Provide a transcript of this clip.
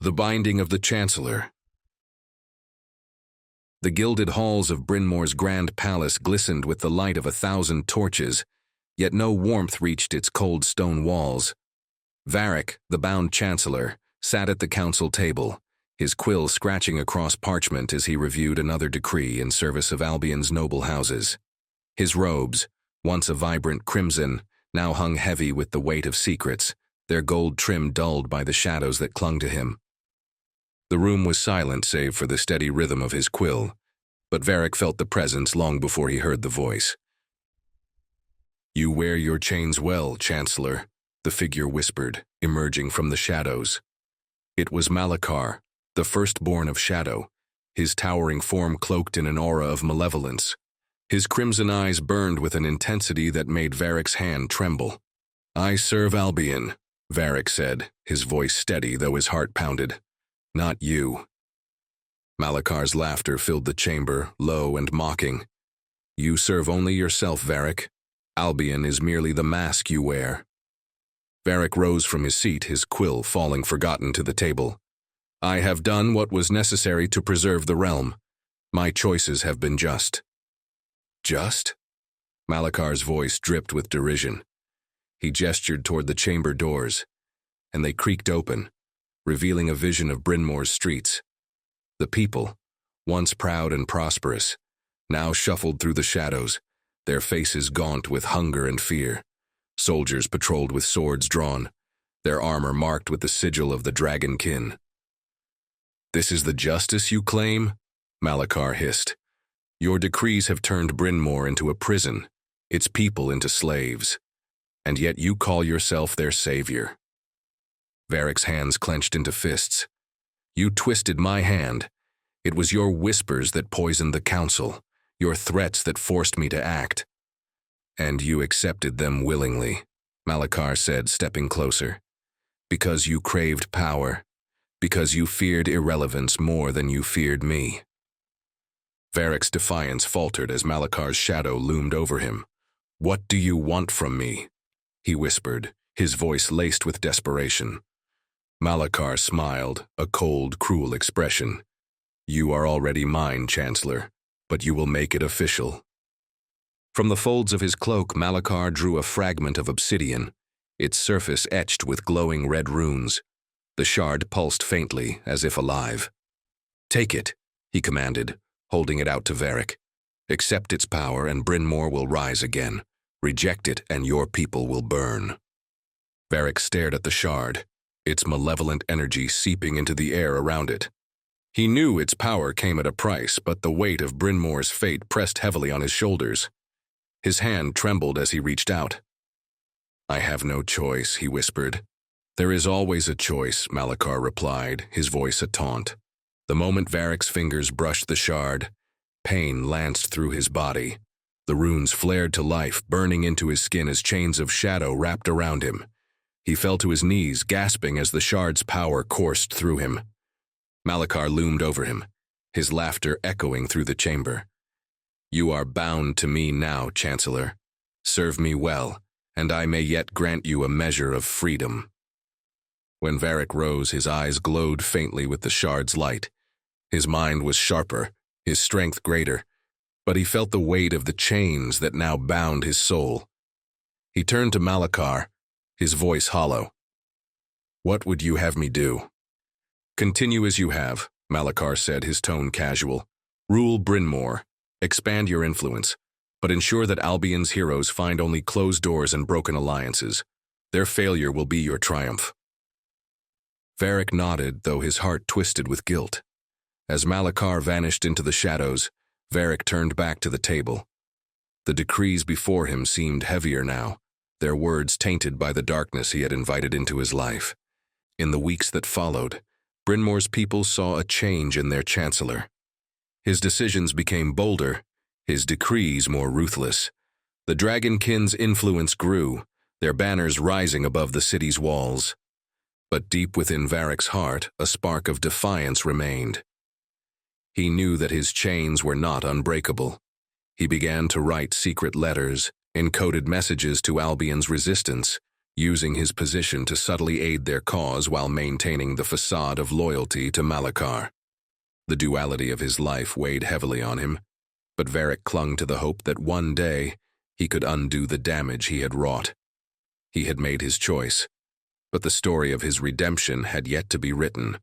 The Binding of the Chancellor. The gilded halls of Brynmor's grand palace glistened with the light of 1,000 torches, yet no warmth reached its cold stone walls. Varrick, the bound chancellor, sat at the council table, his quill scratching across parchment as he reviewed another decree in service of Albion's noble houses. His robes, once a vibrant crimson, now hung heavy with the weight of secrets, their gold trim dulled by the shadows that clung to him. The room was silent save for the steady rhythm of his quill, but Varrick felt the presence long before he heard the voice. "You wear your chains well, Chancellor," the figure whispered, emerging from the shadows. It was Malakar, the Firstborn of Shadow, his towering form cloaked in an aura of malevolence. His crimson eyes burned with an intensity that made Varrick's hand tremble. "I serve Albion," Varrick said, his voice steady though his heart pounded. "Not you." Malakar's laughter filled the chamber, low and mocking. "You serve only yourself, Varrick. Albion is merely the mask you wear." Varrick rose from his seat, his quill falling forgotten to the table. "I have done what was necessary to preserve the realm. My choices have been just." "Just?" Malakar's voice dripped with derision. He gestured toward the chamber doors, and they creaked open, revealing a vision of Brynmor's streets. The people, once proud and prosperous, now shuffled through the shadows, their faces gaunt with hunger and fear. Soldiers patrolled with swords drawn, their armor marked with the sigil of the dragonkin. "This is the justice you claim?" Malakar hissed. "Your decrees have turned Brynmor into a prison, its people into slaves, and yet you call yourself their savior." Varrick's hands clenched into fists. "You twisted my hand. It was your whispers that poisoned the council, your threats that forced me to act. And you accepted them willingly," Malakar said, stepping closer. "Because you craved power, because you feared irrelevance more than you feared me." Varrick's defiance faltered as Malakar's shadow loomed over him. "What do you want from me?" he whispered, his voice laced with desperation. Malakar smiled, a cold, cruel expression. "You are already mine, Chancellor, but you will make it official." From the folds of his cloak, Malakar drew a fragment of obsidian, its surface etched with glowing red runes. The shard pulsed faintly, as if alive. "Take it," he commanded, holding it out to Varrick. "Accept its power and Brynmor will rise again. Reject it and your people will burn." Varrick stared at the shard, its malevolent energy seeping into the air around it. He knew its power came at a price, but the weight of Brynmor's fate pressed heavily on his shoulders. His hand trembled as he reached out. "I have no choice," he whispered. "There is always a choice," Malakar replied, his voice a taunt. The moment Varrick's fingers brushed the shard, pain lanced through his body. The runes flared to life, burning into his skin as chains of shadow wrapped around him. He fell to his knees, gasping as the shard's power coursed through him. Malakar loomed over him, his laughter echoing through the chamber. "You are bound to me now, Chancellor. Serve me well, and I may yet grant you a measure of freedom." When Varrick rose, his eyes glowed faintly with the shard's light. His mind was sharper, his strength greater, but he felt the weight of the chains that now bound his soul. He turned to Malakar, his voice hollow. "What would you have me do?" "Continue as you have," Malakar said, his tone casual. "Rule Brynmor, expand your influence, but ensure that Albion's heroes find only closed doors and broken alliances. Their failure will be your triumph." Varrick nodded, though his heart twisted with guilt. As Malakar vanished into the shadows, Varrick turned back to the table. The decrees before him seemed heavier now, their words tainted by the darkness he had invited into his life. In the weeks that followed, Brynmor's people saw a change in their chancellor. His decisions became bolder, his decrees more ruthless. The dragonkin's influence grew, their banners rising above the city's walls. But deep within Varrick's heart, a spark of defiance remained. He knew that his chains were not unbreakable. He began to write secret letters, encoded messages to Albion's resistance, using his position to subtly aid their cause while maintaining the facade of loyalty to Malakar. The duality of his life weighed heavily on him, but Varrick clung to the hope that one day he could undo the damage he had wrought. He had made his choice, but the story of his redemption had yet to be written.